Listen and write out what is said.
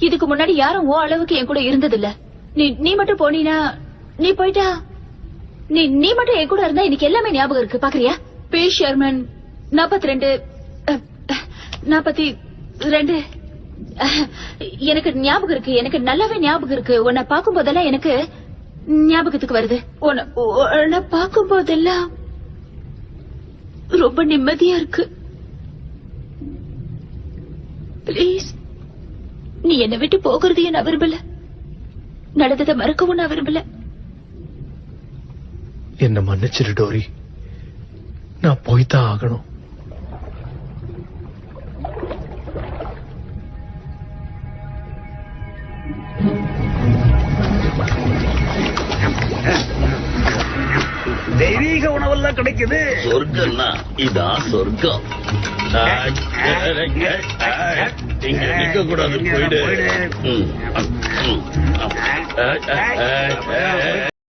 இதுக்கு முன்னாடி யாரும் ஓ அளவுக்கு என் கூட இருந்ததில்ல. நீ மட்டும் போனீனா, நீ போயிட்டா, நீ மட்டும் என் கூட இருந்தா எனக்கு எல்லாமே ஞாபகம் இருக்கு. பாக்குறியா? பி ஷர்மன் 42 42 எனக்கு ஞாபகம் இருக்கு. எனக்கு நல்லாவே ஞாபகம் இருக்கு. உன்னை பார்க்கும் போதெல்லாம் எனக்கு ஞாபகத்துக்கு வருது. உன்னை பார்க்கும் போதெல்லாம் ரொம்ப நிம்மதியா இருக்கு. பிளீஸ், நீ என்னை விட்டு போகிறதையும் நான் விரும்பல, நடந்ததை மறக்கவும் நான் விரும்பல. என்ன மன்னிச்சிரு டோரி, நான் போய்தான் ஆகணும். தெய்வீக உணவெல்லாம் கிடைக்குது. சொர்க்கம்னா இதான் சொர்க்கம். இங்க நிக்க கூடாது, போயிடு.